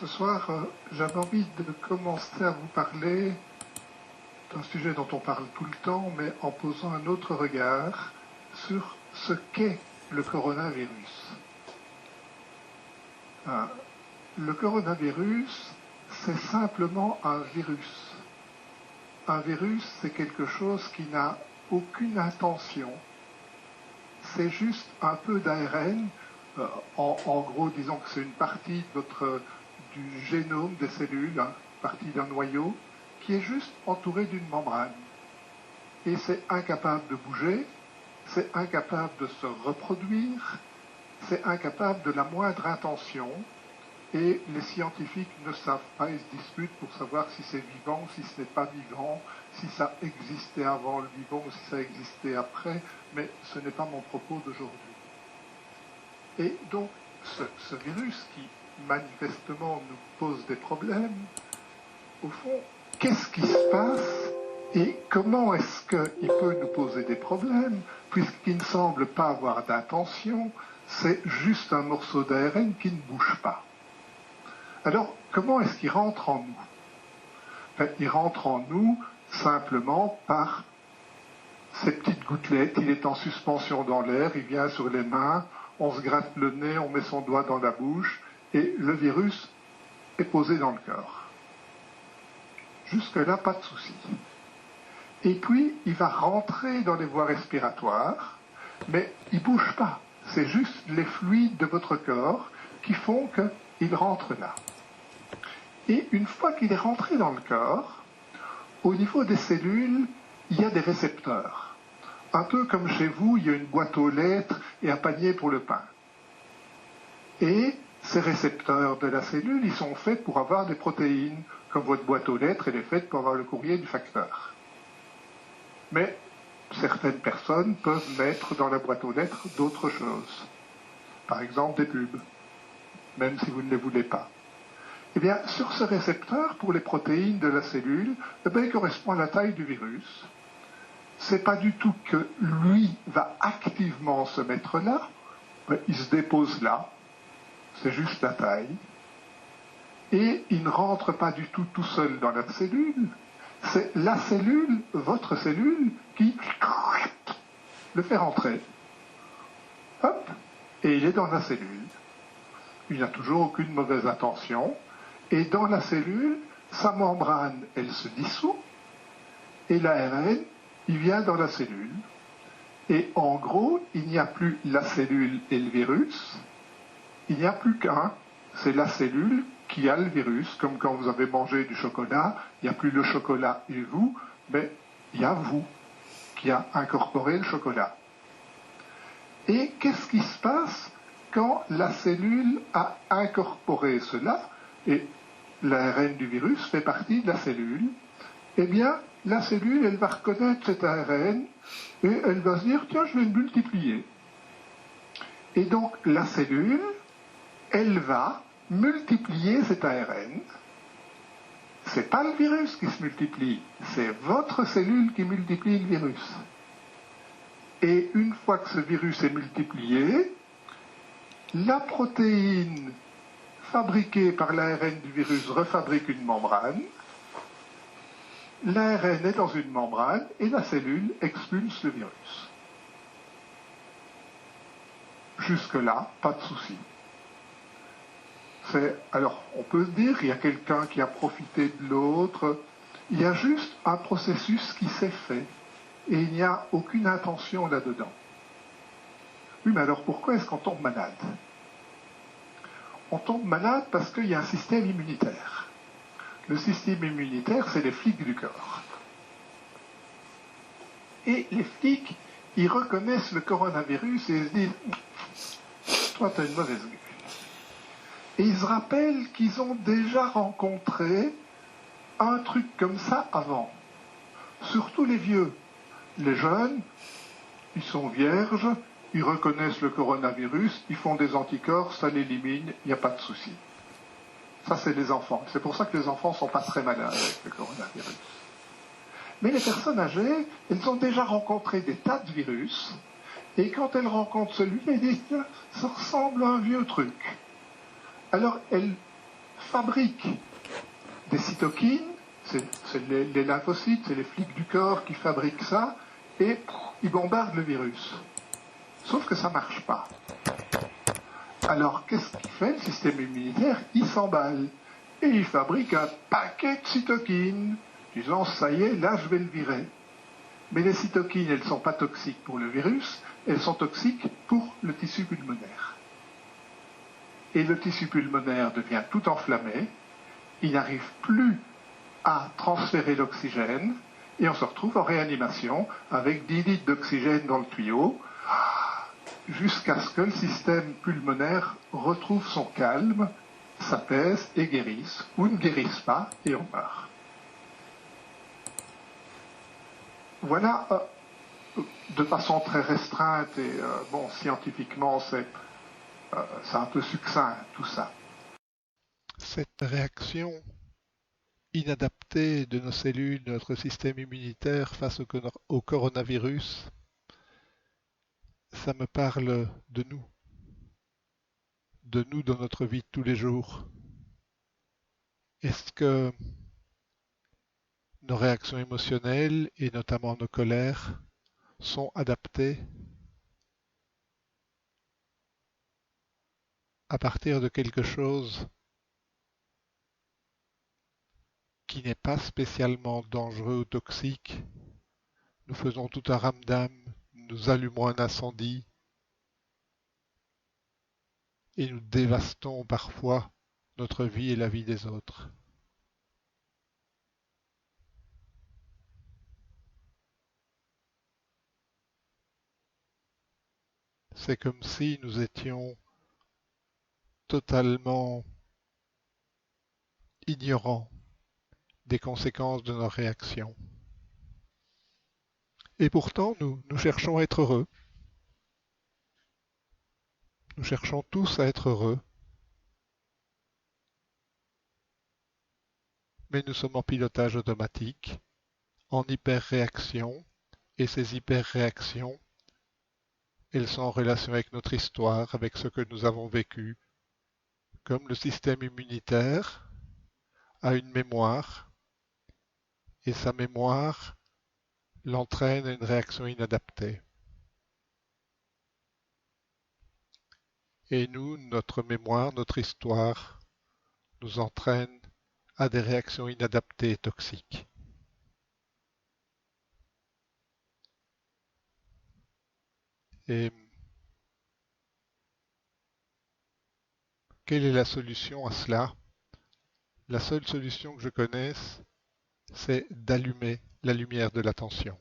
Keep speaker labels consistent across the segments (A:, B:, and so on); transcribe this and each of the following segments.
A: Ce soir, j'avais envie de commencer à vous parler d'un sujet dont on parle tout le temps, mais en posant un autre regard sur ce qu'est le coronavirus. Le coronavirus, c'est simplement un virus. Un virus, c'est quelque chose qui n'a aucune intention. C'est juste un peu d'ARN. En gros, disons que c'est une partie du génome des cellules, partie d'un noyau, qui est juste entouré d'une membrane. Et c'est incapable de bouger, c'est incapable de se reproduire, c'est incapable de la moindre intention. Et les scientifiques ne savent pas, ils se disputent pour savoir si c'est vivant, si ce n'est pas vivant, si ça existait avant le vivant ou si ça existait après, mais ce n'est pas mon propos d'aujourd'hui. Et donc, ce virus qui manifestement nous pose des problèmes, au fond, qu'est-ce qui se passe et comment est-ce qu'il peut nous poser des problèmes, puisqu'il ne semble pas avoir d'intention, c'est juste un morceau d'ARN qui ne bouge pas. Alors, comment est-ce qu'il rentre en nous? Il rentre en nous simplement par ces petites gouttelettes. Il est en suspension dans l'air, il vient sur les mains, on se gratte le nez, on met son doigt dans la bouche, et le virus est posé dans le corps. Jusque-là, pas de souci. Et puis, il va rentrer dans les voies respiratoires, mais il ne bouge pas. C'est juste les fluides de votre corps qui font qu'il rentre là. Et une fois qu'il est rentré dans le corps, au niveau des cellules, il y a des récepteurs. Un peu comme chez vous, il y a une boîte aux lettres et un panier pour le pain. Et ces récepteurs de la cellule, ils sont faits pour avoir des protéines, comme votre boîte aux lettres, elle est faite pour avoir le courrier du facteur. Mais certaines personnes peuvent mettre dans la boîte aux lettres d'autres choses. Par exemple, des pubs, même si vous ne les voulez pas. Eh bien, sur ce récepteur, pour les protéines de la cellule, il correspond à la taille du virus. C'est pas du tout que lui va activement se mettre là, il se dépose là, c'est juste la taille, et il ne rentre pas du tout seul dans la cellule, c'est la cellule, votre cellule, qui le fait rentrer. Hop, et il est dans la cellule. Il n'a toujours aucune mauvaise intention, et dans la cellule, sa membrane, elle se dissout, et l'ARN, il vient dans la cellule. Et en gros, il n'y a plus la cellule et le virus, il n'y a plus qu'un, c'est la cellule qui a le virus, comme quand vous avez mangé du chocolat, il n'y a plus le chocolat et vous, mais il y a vous qui a incorporé le chocolat. Et qu'est-ce qui se passe quand la cellule a incorporé cela, et l'ARN du virus fait partie de la cellule? Eh bien, la cellule, elle va reconnaître cet ARN et elle va se dire, tiens, je vais le multiplier. Et donc, la cellule, elle va multiplier cet ARN. C'est pas le virus qui se multiplie, c'est votre cellule qui multiplie le virus. Et une fois que ce virus est multiplié, la protéine fabriquée par l'ARN du virus refabrique une membrane. L'ARN est dans une membrane et la cellule expulse le virus. Jusque-là, pas de souci. Alors, on peut se dire qu'il y a quelqu'un qui a profité de l'autre. Il y a juste un processus qui s'est fait et il n'y a aucune intention là-dedans. Oui, mais alors pourquoi est-ce qu'on tombe malade? On tombe malade parce qu'il y a un système immunitaire. Le système immunitaire, c'est les flics du corps. Et les flics, ils reconnaissent le coronavirus et ils se disent « Toi, tu as une mauvaise gueule ». Et ils se rappellent qu'ils ont déjà rencontré un truc comme ça avant. Surtout les vieux. Les jeunes, ils sont vierges, ils reconnaissent le coronavirus, ils font des anticorps, ça l'élimine, il n'y a pas de souci. Ça, c'est les enfants. C'est pour ça que les enfants ne sont pas très malades avec le coronavirus. Mais les personnes âgées, elles ont déjà rencontré des tas de virus, et quand elles rencontrent celui-là, elles disent « ça ressemble à un vieux truc ». Alors, elles fabrique des cytokines, c'est les lymphocytes, c'est les flics du corps qui fabriquent ça, et ils bombardent le virus. Sauf que ça ne marche pas. Alors qu'est-ce qu'il fait le système immunitaire? Il s'emballe. Et il fabrique un paquet de cytokines, disant ça y est, là je vais le virer. Mais les cytokines, elles ne sont pas toxiques pour le virus, elles sont toxiques pour le tissu pulmonaire. Et le tissu pulmonaire devient tout enflammé, il n'arrive plus à transférer l'oxygène, et on se retrouve en réanimation avec 10 litres d'oxygène dans le tuyau, jusqu'à ce que le système pulmonaire retrouve son calme, s'apaise et guérisse, ou ne guérisse pas, et on meurt. Voilà, de façon très restreinte, et bon, scientifiquement, c'est un peu succinct, tout ça.
B: Cette réaction inadaptée de nos cellules, de notre système immunitaire face au coronavirus, ça me parle de nous dans notre vie de tous les jours. Est-ce que nos réactions émotionnelles, et notamment nos colères, sont adaptées à partir de quelque chose qui n'est pas spécialement dangereux ou toxique? Nous faisons tout un ramdam, nous allumons un incendie et nous dévastons parfois notre vie et la vie des autres. C'est comme si nous étions totalement ignorants des conséquences de nos réactions. Et pourtant, nous cherchons à être heureux. Nous cherchons tous à être heureux. Mais nous sommes en pilotage automatique, en hyper-réaction, et ces hyper-réactions, elles sont en relation avec notre histoire, avec ce que nous avons vécu. Comme le système immunitaire a une mémoire, et sa mémoire l'entraîne à une réaction inadaptée. Et nous, notre mémoire, notre histoire, nous entraîne à des réactions inadaptées et toxiques. Et quelle est la solution à cela? La seule solution que je connaisse, c'est d'allumer la lumière de l'attention.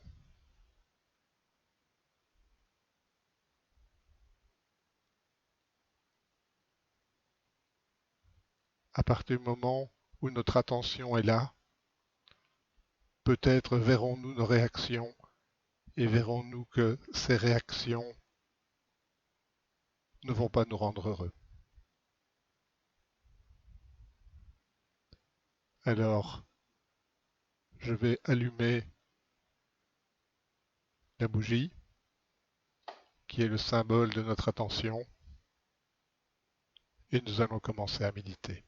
B: À partir du moment où notre attention est là, peut-être verrons-nous nos réactions et verrons-nous que ces réactions ne vont pas nous rendre heureux. Alors, je vais allumer la bougie, qui est le symbole de notre attention, et nous allons commencer à méditer.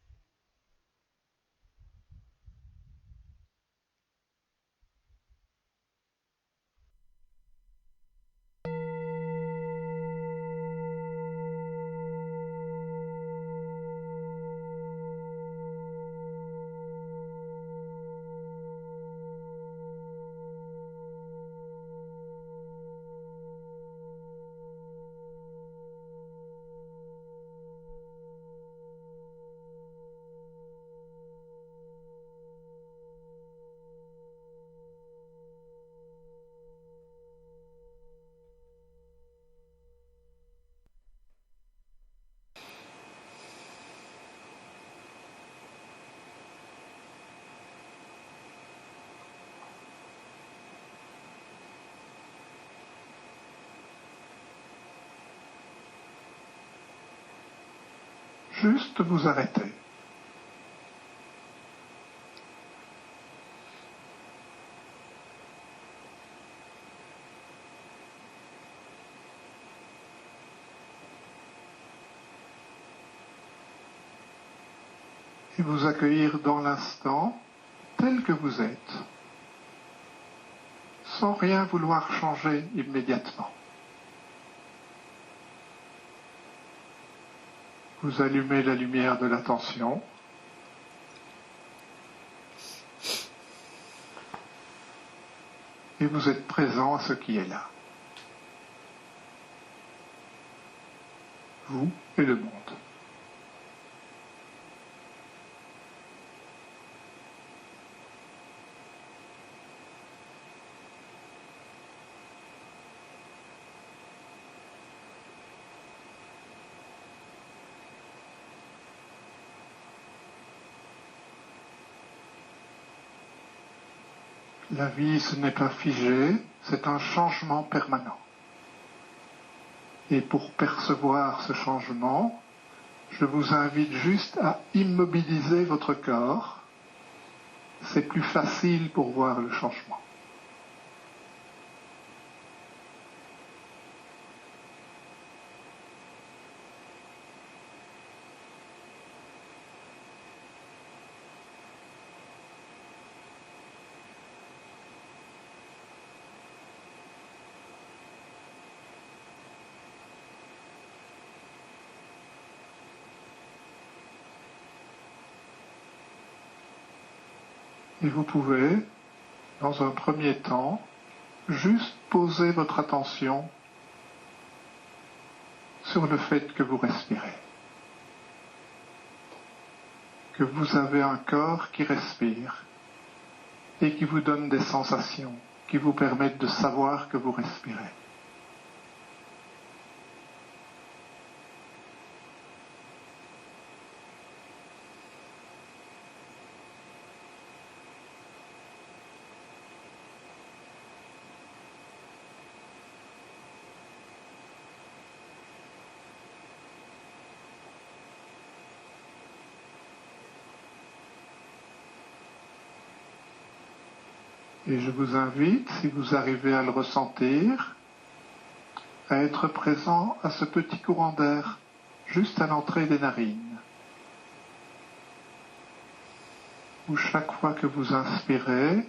A: Juste vous arrêtez. et vous accueillir dans l'instant tel que vous êtes, sans rien vouloir changer immédiatement. Vous allumez la lumière de l'attention et vous êtes présent à ce qui est là. Vous et le monde. La vie, ce n'est pas figé, c'est un changement permanent. Et pour percevoir ce changement, je vous invite juste à immobiliser votre corps. C'est plus facile pour voir le changement. Et vous pouvez, dans un premier temps, juste poser votre attention sur le fait que vous respirez, que vous avez un corps qui respire et qui vous donne des sensations qui vous permettent de savoir que vous respirez. Et je vous invite, si vous arrivez à le ressentir, à être présent à ce petit courant d'air juste à l'entrée des narines, où chaque fois que vous inspirez,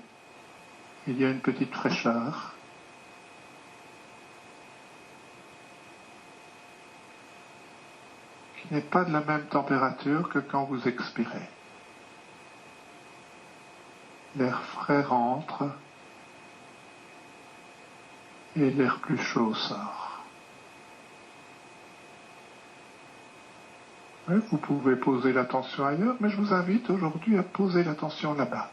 A: il y a une petite fraîcheur. Qui n'est pas de la même température que quand vous expirez. L'air frais rentre et l'air plus chaud sort. Ouais, vous pouvez poser l'attention ailleurs, mais je vous invite aujourd'hui à poser l'attention là-bas.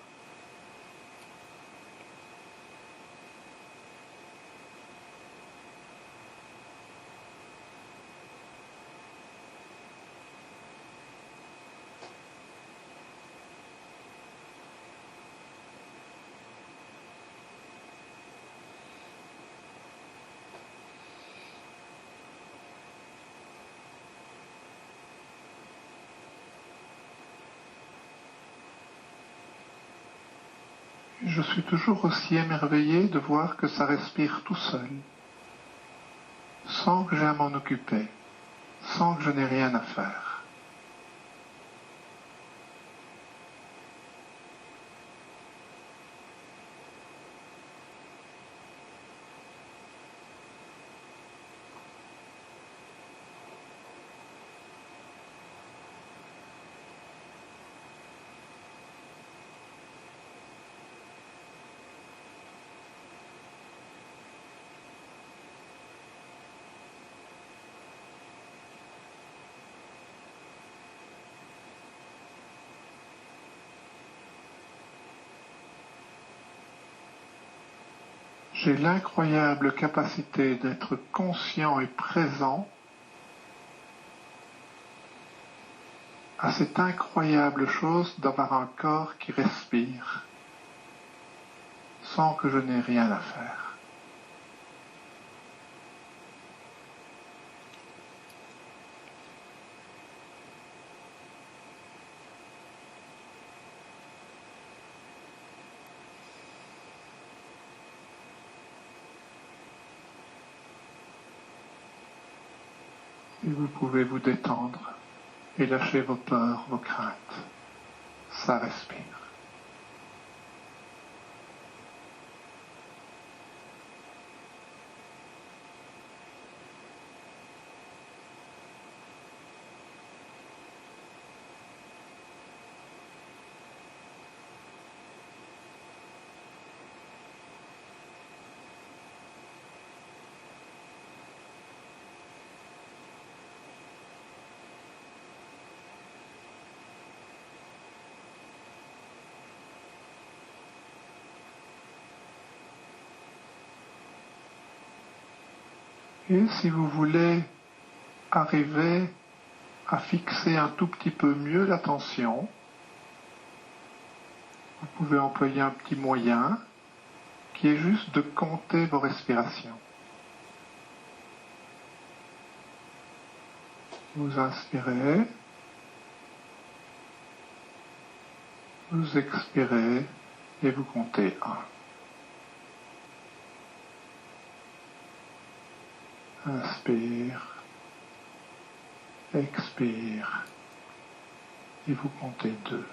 A: Je suis toujours aussi émerveillé de voir que ça respire tout seul, sans que j'ai à m'en occuper, sans que je n'ai rien à faire. J'ai l'incroyable capacité d'être conscient et présent à cette incroyable chose d'avoir un corps qui respire, sans que je n'ai rien à faire. Et vous pouvez vous détendre et lâcher vos peurs, vos craintes. ça respire. Et si vous voulez arriver à fixer un tout petit peu mieux l'attention, vous pouvez employer un petit moyen qui est juste de compter vos respirations. Vous inspirez, vous expirez et vous comptez 1. Inspire, expire, et vous comptez 2.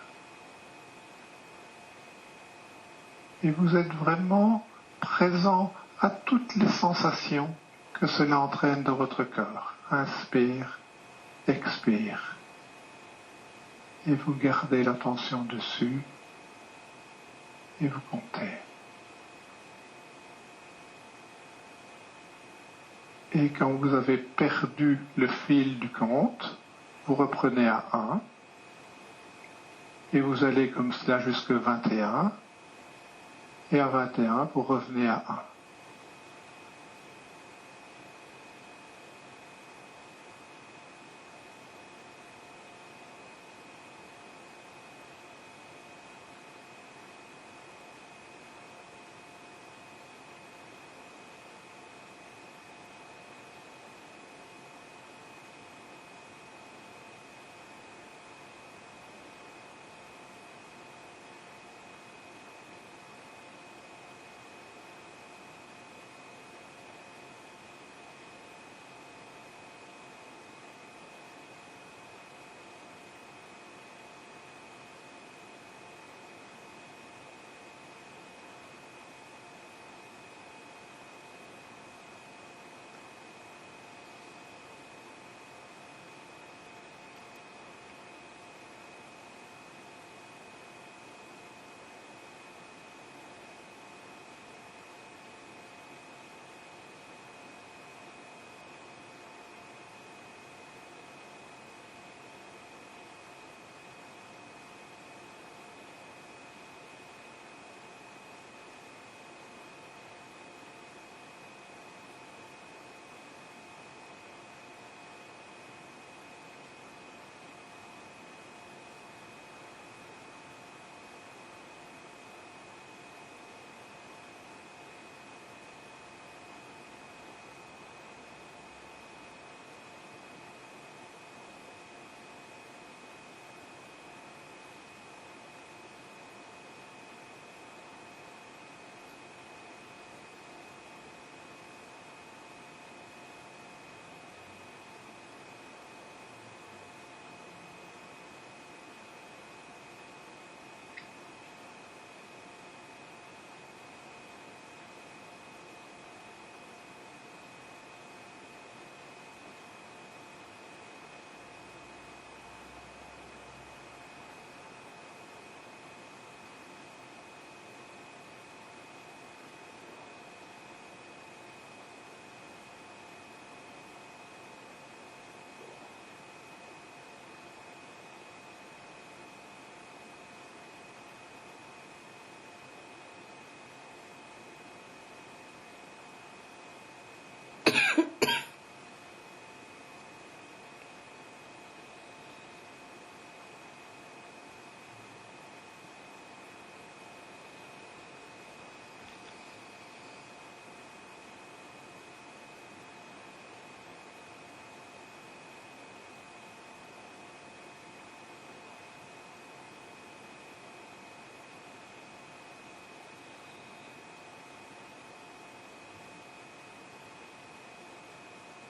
A: Et vous êtes vraiment présent à toutes les sensations que cela entraîne dans votre corps. Inspire, expire, et vous gardez l'attention dessus, et vous comptez. Et quand vous avez perdu le fil du compte, vous reprenez à 1 et vous allez comme cela jusqu'à 21 et à 21 vous revenez à 1.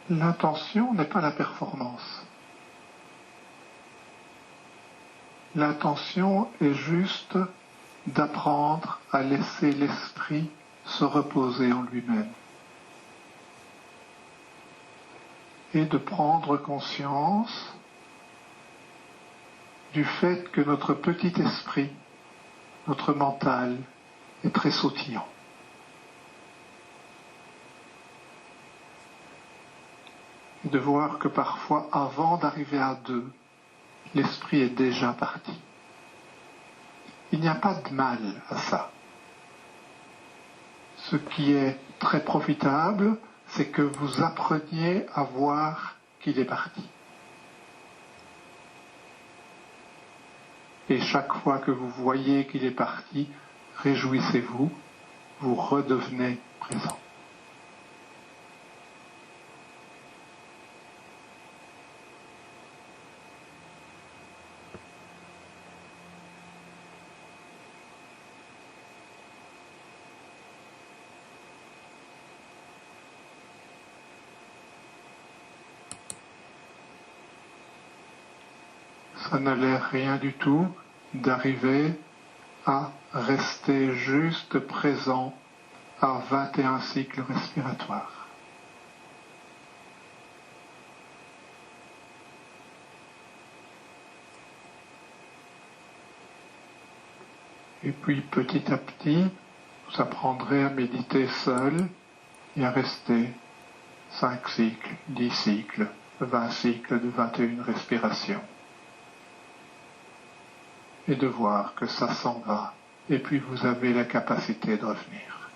A: L'intention n'est pas la performance. L'intention est juste d'apprendre à laisser l'esprit se reposer en lui-même et de prendre conscience du fait que notre petit esprit, notre mental, est très sautillant. Et de voir que parfois, avant d'arriver à deux, l'esprit est déjà parti. Il n'y a pas de mal à ça. Ce qui est très profitable, c'est que vous appreniez à voir qu'il est parti. Et chaque fois que vous voyez qu'il est parti, réjouissez-vous, vous redevenez présent. Ça n'a l'air rien du tout d'arriver à rester juste présent à 21 cycles respiratoires. Et puis petit à petit, vous apprendrez à méditer seul et à rester 5 cycles, 10 cycles, 20 cycles de 21 respirations. Et de voir que ça s'en va, et puis vous avez la capacité de revenir.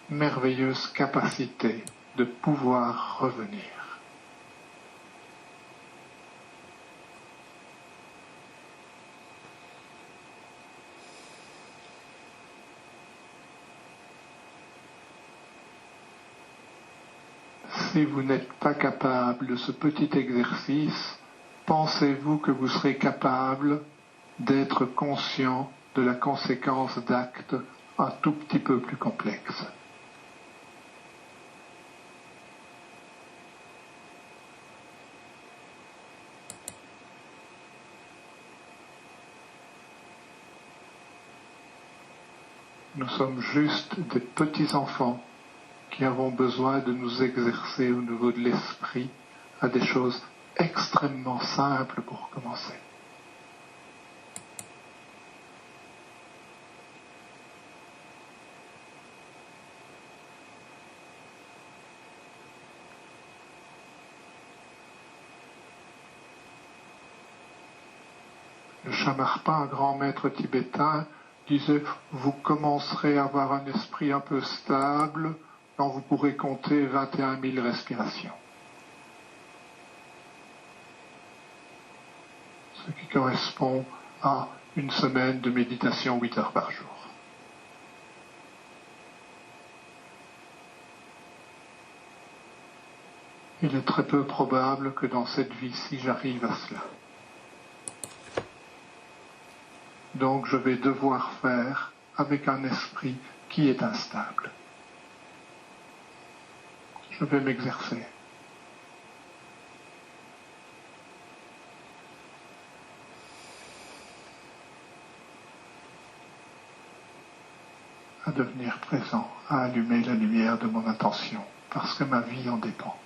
A: Merveilleuse capacité de pouvoir revenir. Si vous n'êtes pas capable de ce petit exercice, pensez-vous que vous serez capable d'être conscient de la conséquence d'actes un tout petit peu plus complexes? Nous sommes juste des petits enfants qui avons besoin de nous exercer au niveau de l'esprit à des choses extrêmement simples pour commencer. Le Shamarpa, un grand maître tibétain, disait « Vous commencerez à avoir un esprit un peu stable quand vous pourrez compter 21 000 respirations. » Ce qui correspond à une semaine de méditation 8 heures par jour. Il est très peu probable que dans cette vie-ci j'arrive à cela. Donc je vais devoir faire avec un esprit qui est instable. Je vais m'exercer. À devenir présent, à allumer la lumière de mon attention, parce que ma vie en dépend.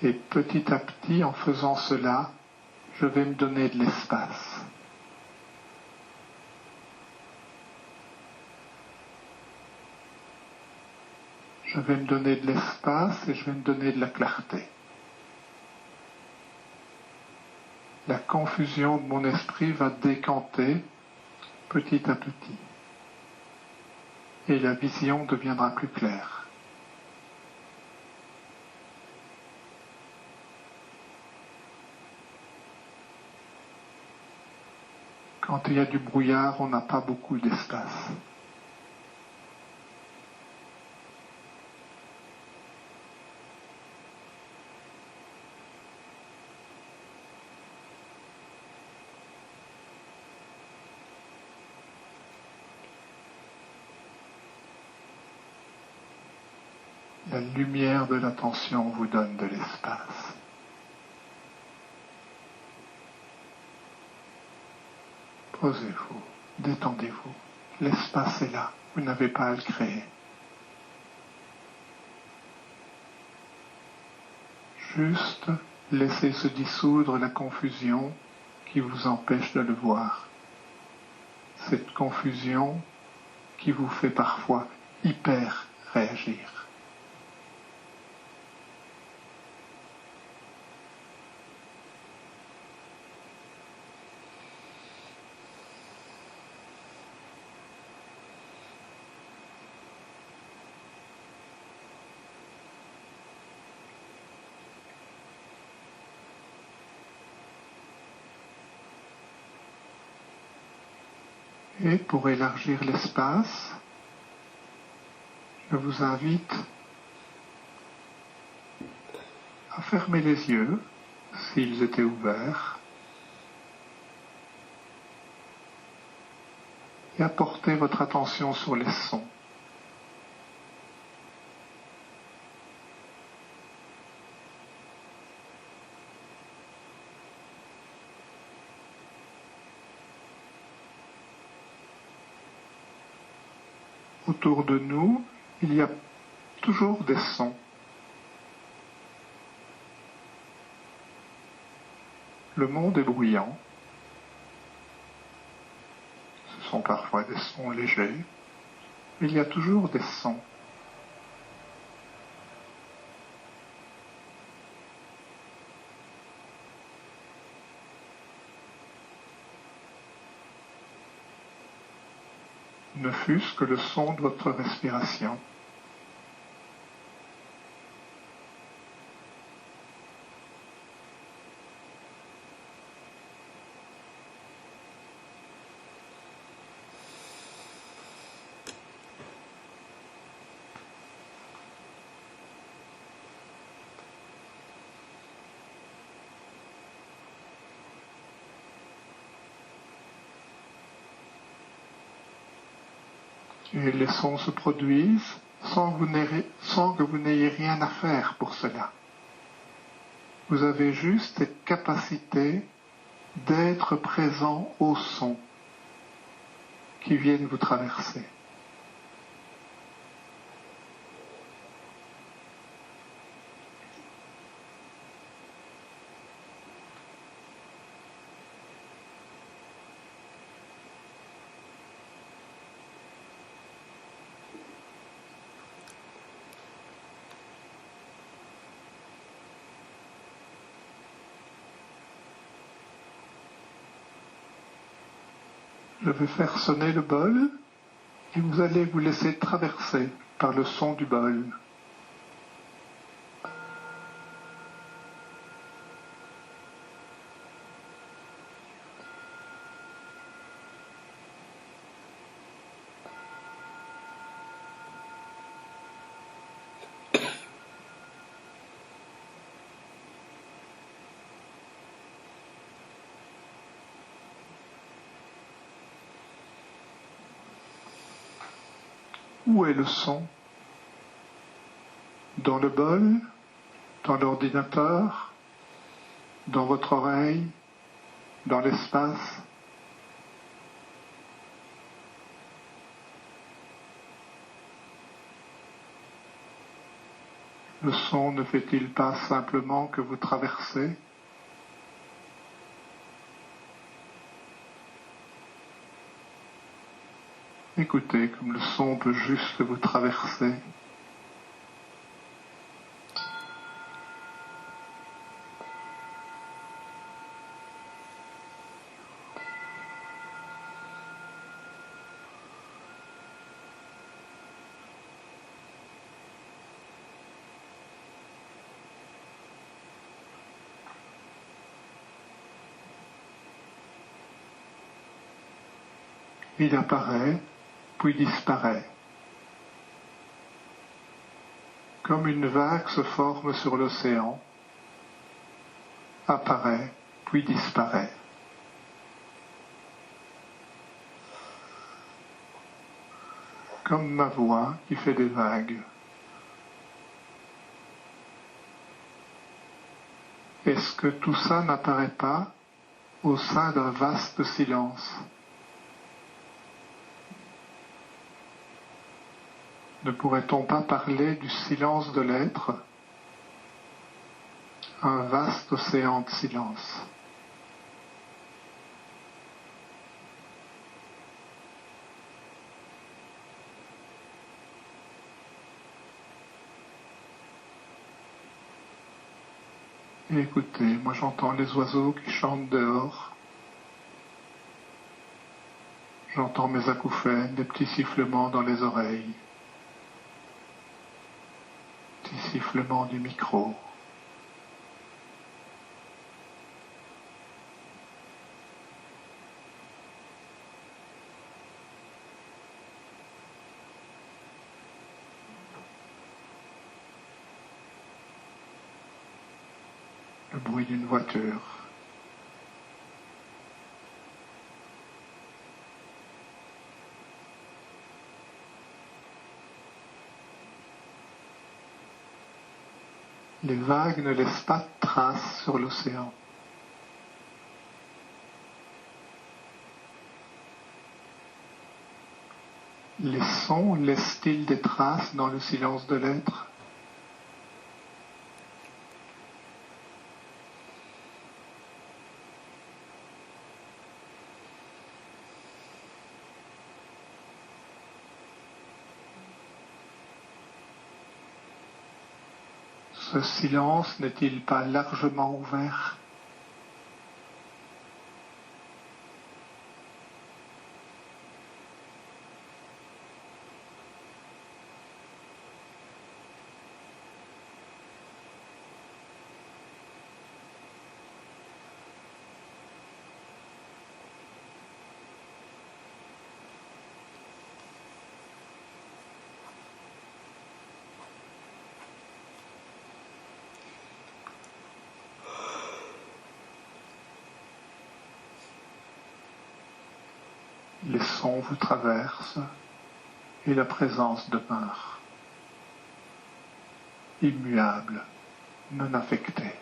A: Et petit à petit, en faisant cela, je vais me donner de l'espace. Je vais me donner de l'espace et je vais me donner de la clarté. La confusion de mon esprit va décanter petit à petit. Et la vision deviendra plus claire. Quand il y a du brouillard, on n'a pas beaucoup d'espace. La lumière de l'attention vous donne de l'espace. Posez-vous, détendez-vous. L'espace est là, vous n'avez pas à le créer. Juste laissez se dissoudre la confusion qui vous empêche de le voir. Cette confusion qui vous fait parfois hyper réagir. Et pour élargir l'espace, je vous invite à fermer les yeux, s'ils étaient ouverts, et à porter votre attention sur les sons. Autour de nous, il y a toujours des sons. Le monde est bruyant. Ce sont parfois des sons légers, mais il y a toujours des sons. Ne fût-ce que le son de votre respiration. Et les sons se produisent sans que vous n'ayez rien à faire pour cela. Vous avez juste cette capacité d'être présent aux sons qui viennent vous traverser. Je vais faire sonner le bol et vous allez vous laisser traverser par le son du bol. Où est le son? Dans le bol? Dans l'ordinateur? Dans votre oreille? Dans l'espace? Le son ne fait-il pas simplement que vous traversez? Écoutez comme le son peut juste vous traverser. Il apparaît, puis disparaît. Comme une vague se forme sur l'océan, apparaît, puis disparaît. Comme ma voix qui fait des vagues. Est-ce que tout ça n'apparaît pas au sein d'un vaste silence? Ne pourrait-on pas parler du silence de l'être? Un vaste océan de silence. Et écoutez, moi j'entends les oiseaux qui chantent dehors. J'entends mes acouphènes, des petits sifflements dans les oreilles. Petits sifflements du micro. Le bruit d'une voiture. Les vagues ne laissent pas de traces sur l'océan. Les sons laissent-ils des traces dans le silence de l'être? Ce silence n'est-il pas largement ouvert? Les sons vous traversent et la présence demeure, immuable, non affectée.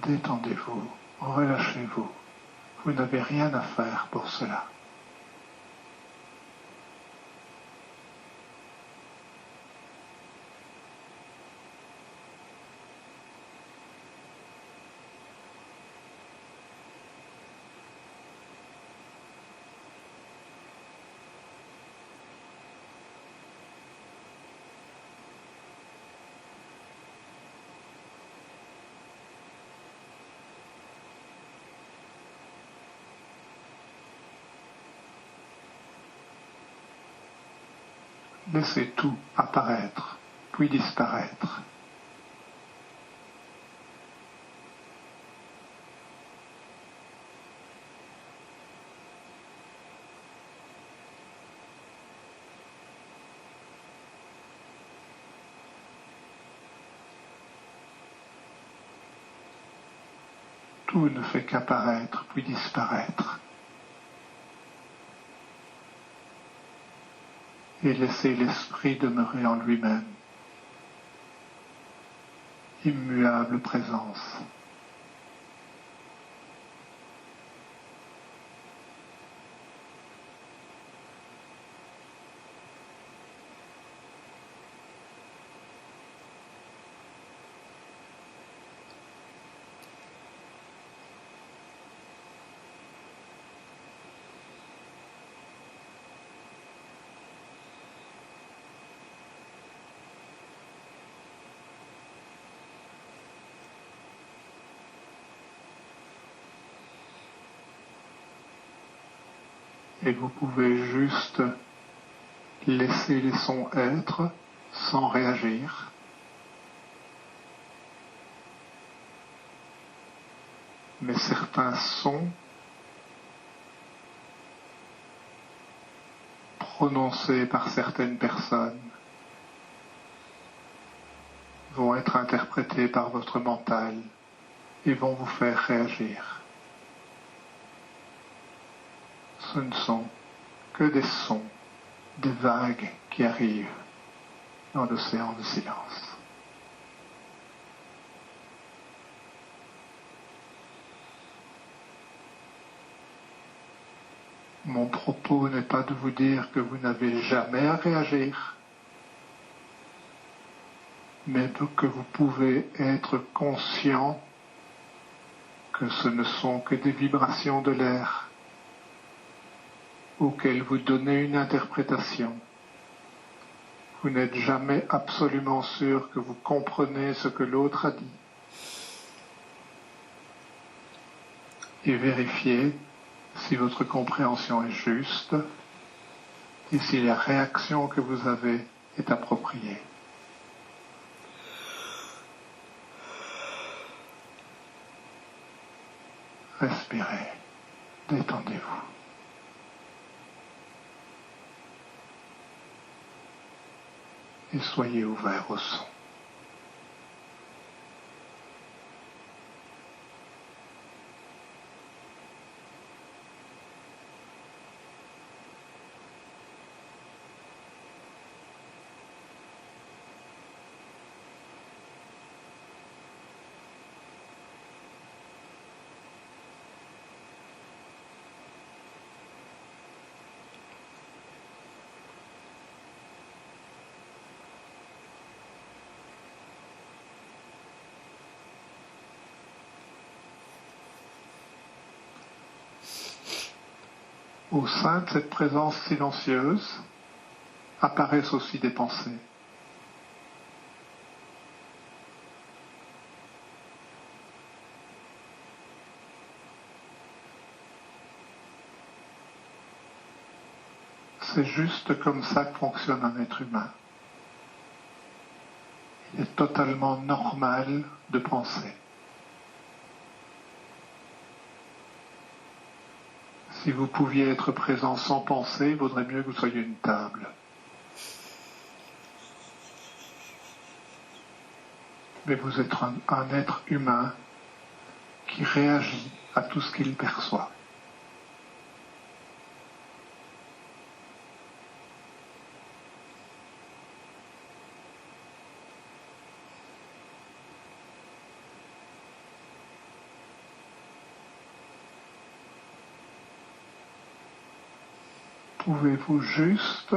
A: Détendez-vous, relâchez-vous, vous n'avez rien à faire pour cela. Laissez tout apparaître, puis disparaître. Tout ne fait qu'apparaître, puis disparaître. Et laissez l'esprit demeurer en lui-même. Immuable présence. Et vous pouvez juste laisser les sons être sans réagir. Mais certains sons prononcés par certaines personnes vont être interprétés par votre mental et vont vous faire réagir. ce ne sont que des sons, des vagues qui arrivent dans l'océan de silence. Mon propos n'est pas de vous dire que vous n'avez jamais à réagir, mais que vous pouvez être conscient que ce ne sont que des vibrations de l'air auxquelles vous donnez une interprétation. Vous n'êtes jamais absolument sûr que vous comprenez ce que l'autre a dit. Et vérifiez si votre compréhension est juste et si la réaction que vous avez est appropriée. Respirez, détendez-vous. Et soyez ouverts au son. Au sein de cette présence silencieuse apparaissent aussi des pensées. C'est juste comme ça que fonctionne un être humain. Il est totalement normal de penser. Si vous pouviez être présent sans penser, il vaudrait mieux que vous soyez une table. Mais vous êtes un être humain qui réagit à tout ce qu'il perçoit. Pouvez-vous juste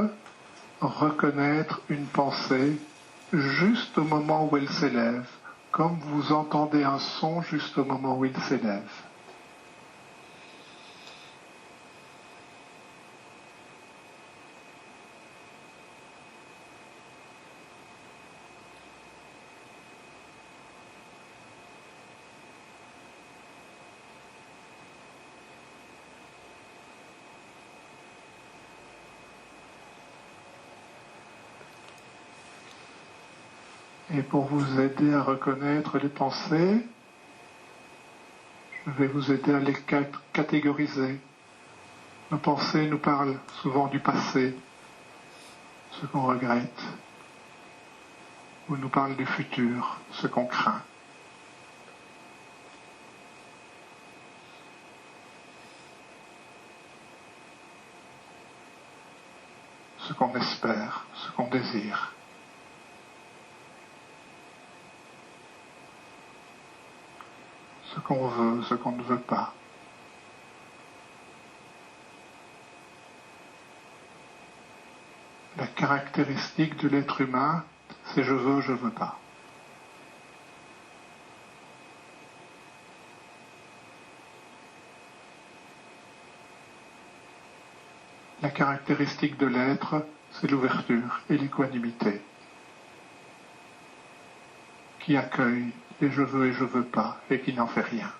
A: reconnaître une pensée juste au moment où elle s'élève, comme vous entendez un son juste au moment où il s'élève? Et pour vous aider à reconnaître les pensées, je vais vous aider à les catégoriser. Nos pensées nous parlent souvent du passé, ce qu'on regrette, ou nous parlent du futur, ce qu'on craint. Ce qu'on espère, ce qu'on désire. Ce qu'on veut, ce qu'on ne veut pas. La caractéristique de l'être humain, c'est je veux pas. La caractéristique de l'être, c'est l'ouverture et l'équanimité, qui accueille les je veux et je veux pas, et qui n'en fait rien.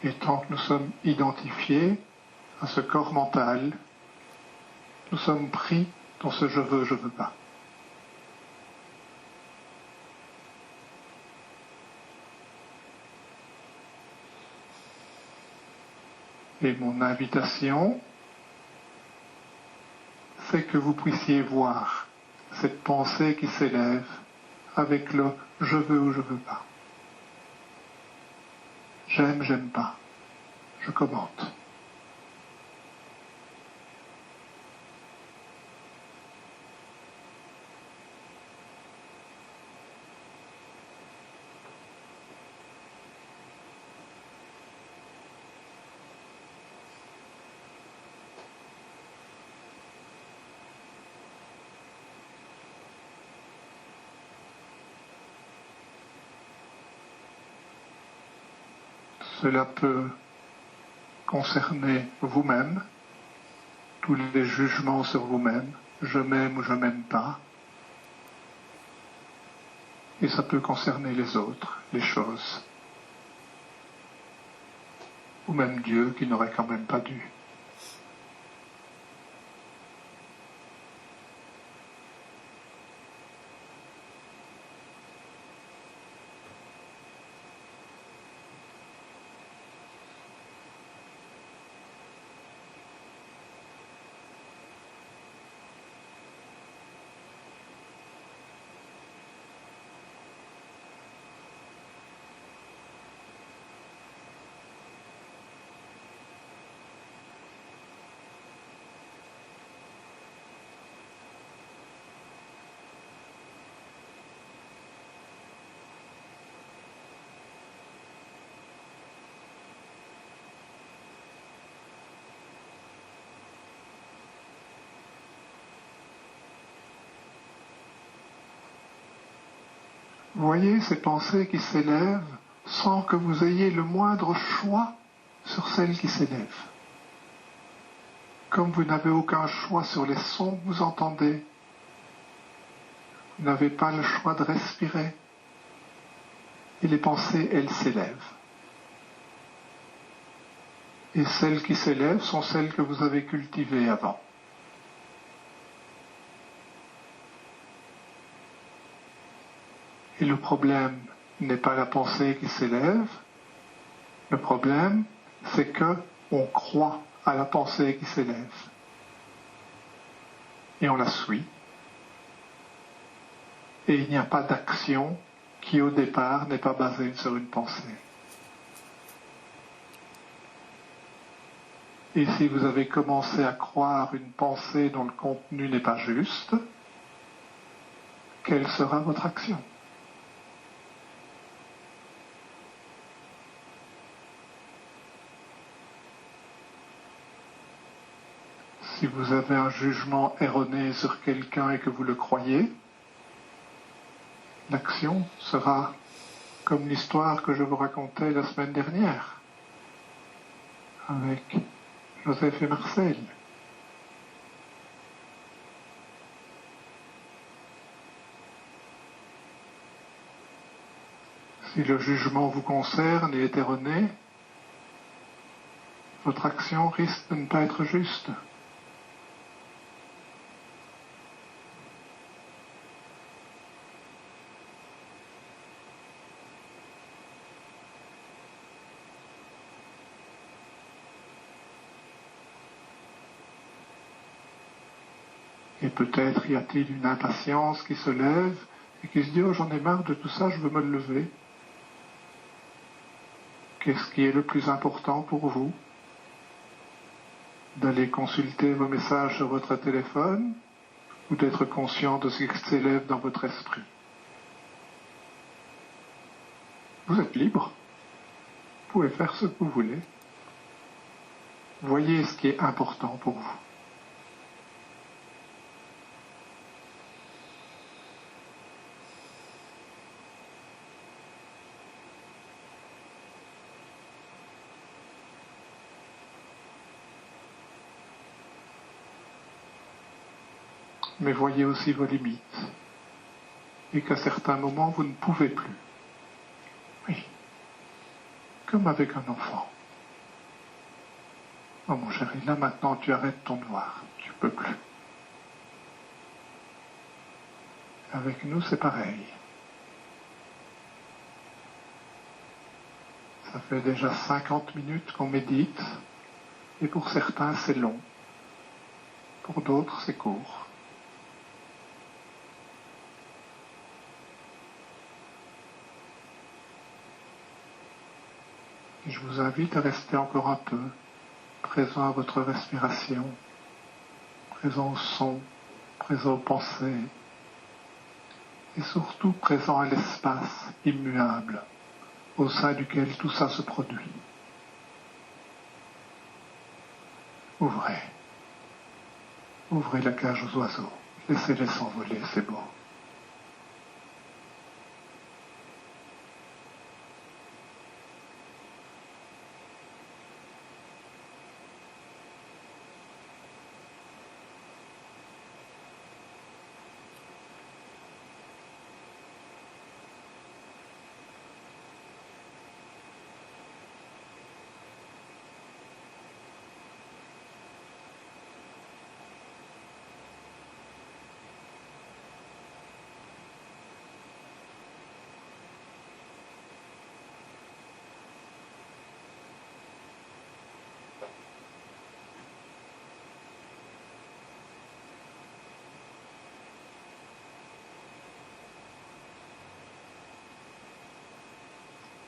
A: Et tant que nous sommes identifiés à ce corps mental, nous sommes pris dans ce je veux pas. Et mon invitation, c'est que vous puissiez voir cette pensée qui s'élève avec le « je veux » ou « je veux pas ». J'aime, j'aime pas. Je commente. Cela peut concerner vous-même, tous les jugements sur vous-même, je m'aime ou je m'aime pas, et ça peut concerner les autres, les choses, ou même Dieu qui n'aurait quand même pas dû. Voyez ces pensées qui s'élèvent sans que vous ayez le moindre choix sur celles qui s'élèvent. Comme vous n'avez aucun choix sur les sons que vous entendez, vous n'avez pas le choix de respirer. Et les pensées, elles s'élèvent. Et celles qui s'élèvent sont celles que vous avez cultivées avant. Et le problème n'est pas la pensée qui s'élève, le problème c'est que on croit à la pensée qui s'élève. Et on la suit. Et il n'y a pas d'action qui au départ n'est pas basée sur une pensée. Et si vous avez commencé à croire une pensée dont le contenu n'est pas juste, quelle sera votre action ? Si vous avez un jugement erroné sur quelqu'un et que vous le croyez, l'action sera comme l'histoire que je vous racontais la semaine dernière avec Joseph et Marcel. Si le jugement vous concerne et est erroné, votre action risque de ne pas être juste. Et peut-être y a-t-il une impatience qui se lève et qui se dit « Oh, j'en ai marre de tout ça, je veux me lever ». Qu'est-ce qui est le plus important pour vous ? D'aller consulter vos messages sur votre téléphone ou d'être conscient de ce qui s'élève dans votre esprit ? Vous êtes libre. Vous pouvez faire ce que vous voulez. Voyez ce qui est important pour vous. Mais voyez aussi vos limites et qu'à certains moments vous ne pouvez plus. Oui, comme avec un enfant. Oh mon chéri, là maintenant tu arrêtes ton devoir, tu peux plus. Avec nous c'est pareil. Ça fait déjà 50 minutes qu'on médite et pour certains c'est long, pour d'autres c'est court. Et je vous invite à rester encore un peu présent à votre respiration, présent au son, présent aux pensées, et surtout présent à l'espace immuable au sein duquel tout ça se produit. Ouvrez la cage aux oiseaux, laissez-les s'envoler, c'est beau.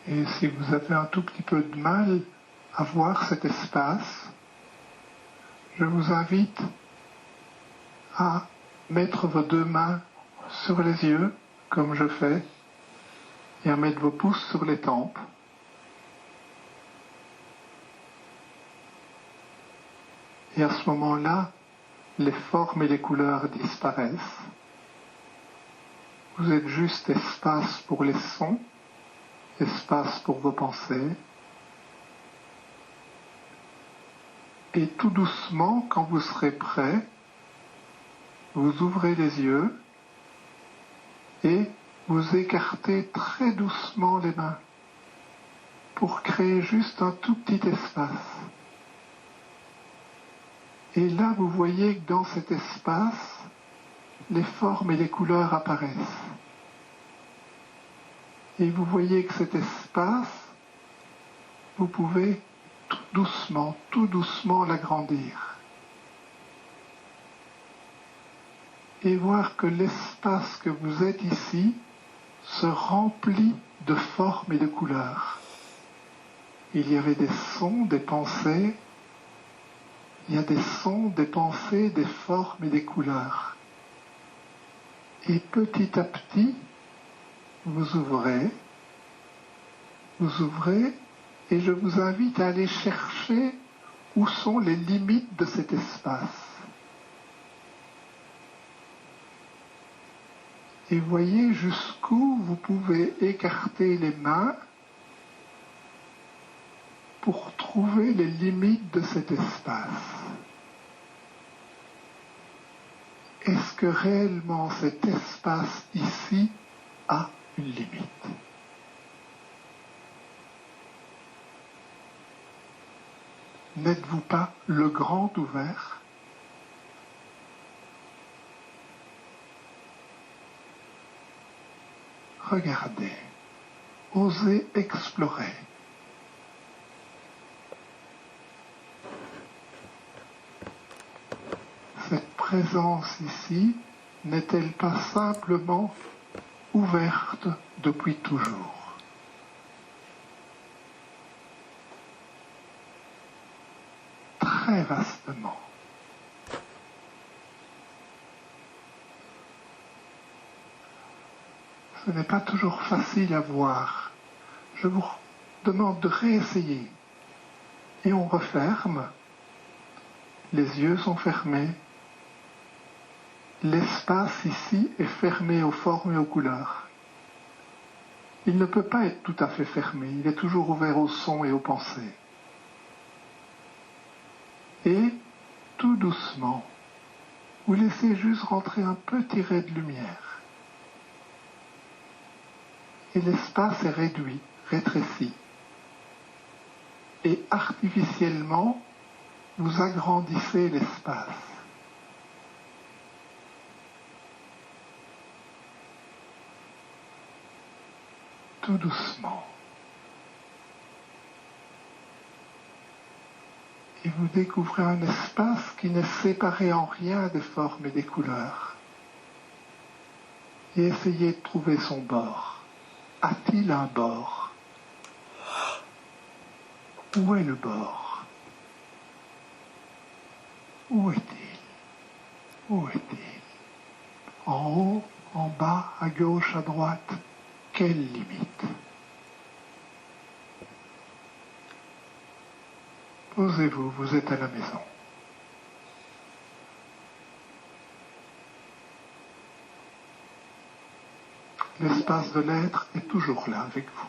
A: Et si vous avez un tout petit peu de mal à voir cet espace, je vous invite à mettre vos deux mains sur les yeux, comme je fais, et à mettre vos pouces sur les tempes. Et à ce moment-là, les formes et les couleurs disparaissent. Vous êtes juste espace pour les sons, espace pour vos pensées. Et tout doucement, quand vous serez prêt, vous ouvrez les yeux et vous écartez très doucement les mains pour créer juste un tout petit espace. Et là, vous voyez que dans cet espace, les formes et les couleurs apparaissent. Et vous voyez que cet espace, vous pouvez tout doucement l'agrandir. Et voir que l'espace que vous êtes ici se remplit de formes et de couleurs. Il y avait des sons, des pensées. Il y a des sons, des pensées, des formes et des couleurs. Et petit à petit, vous ouvrez, et je vous invite à aller chercher où sont les limites de cet espace. Et voyez jusqu'où vous pouvez écarter les mains pour trouver les limites de cet espace. Est-ce que réellement cet espace ici a une limite? N'êtes-vous pas le grand ouvert? Regardez, osez explorer. Cette présence ici n'est-elle pas simplement ouverte depuis toujours? Très vastement. Ce n'est pas toujours facile à voir. Je vous demande de réessayer. Et on referme. Les yeux sont fermés. L'espace ici est fermé aux formes et aux couleurs. Il ne peut pas être tout à fait fermé. Il est toujours ouvert aux sons et aux pensées. Et, tout doucement, vous laissez juste rentrer un petit ray de lumière. Et l'espace est réduit, rétréci. Et artificiellement, vous agrandissez l'espace. Tout doucement. Et vous découvrez un espace qui n'est séparé en rien des formes et des couleurs. Et essayez de trouver son bord. A-t-il un bord? Où est le bord? Où est-il? Où est-il? En haut, en bas, à gauche, à droite? Quelle limite? Posez-vous, vous êtes à la maison. L'espace de l'être est toujours là avec vous.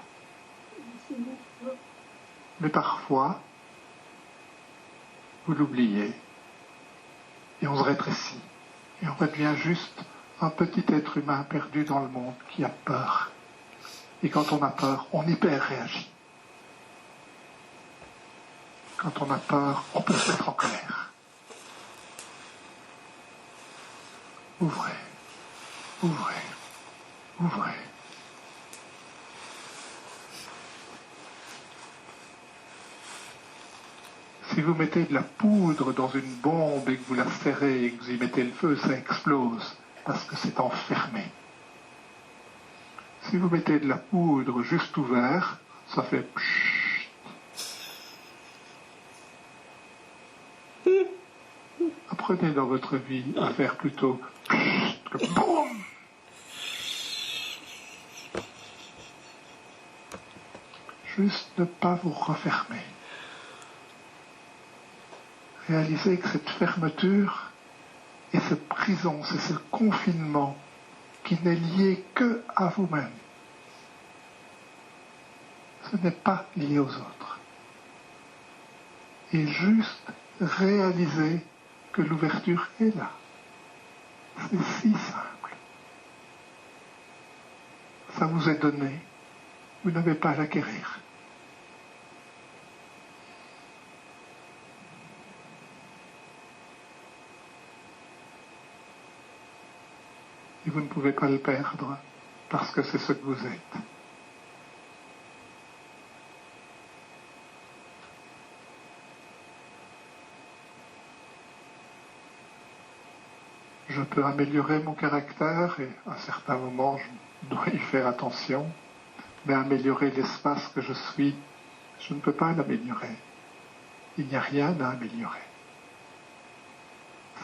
A: Mais parfois, vous l'oubliez et on se rétrécit et on devient juste un petit être humain perdu dans le monde qui a peur. Et quand on a peur, on hyper réagit. Quand on a peur, on peut se mettre en colère. Ouvrez, ouvrez, ouvrez. Si vous mettez de la poudre dans une bombe et que vous la serrez et que vous y mettez le feu, ça explose parce que c'est enfermé. Si vous mettez de la poudre juste ouvert, ça fait pshhh. Apprenez dans votre vie à faire plutôt pshhh que boum. Juste ne pas vous refermer. Réalisez que cette fermeture et cette prison, c'est ce confinement qui n'est lié que à vous-même. Ce n'est pas lié aux autres. Et juste réaliser que l'ouverture est là. C'est si simple. Ça vous est donné. Vous n'avez pas à l'acquérir. Et vous ne pouvez pas le perdre parce que c'est ce que vous êtes. Je peux améliorer mon caractère et à certains moments je dois y faire attention, mais améliorer l'espace que je suis, je ne peux pas l'améliorer. Il n'y a rien à améliorer.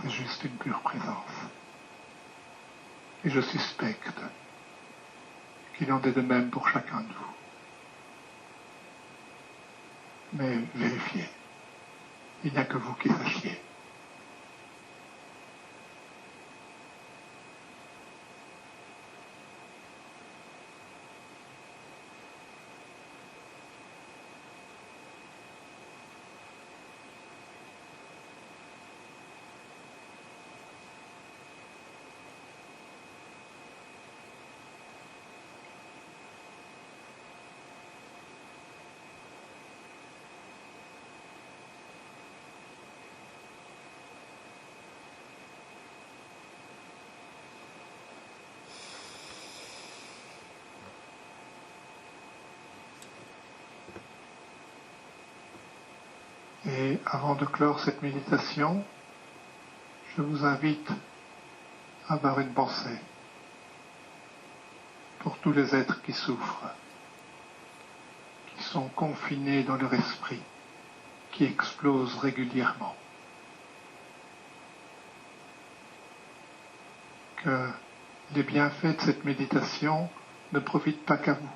A: C'est juste une pure présence. Et je suspecte qu'il en est de même pour chacun de vous. Mais vérifiez. Il n'y a que vous qui sachiez. Et avant de clore cette méditation, je vous invite à avoir une pensée pour tous les êtres qui souffrent, qui sont confinés dans leur esprit, qui explosent régulièrement. Que les bienfaits de cette méditation ne profitent pas qu'à vous,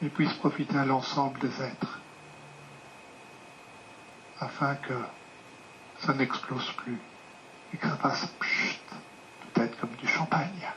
A: mais puissent profiter à l'ensemble des êtres, afin que ça n'explose plus et que ça passe peut-être comme du champagne.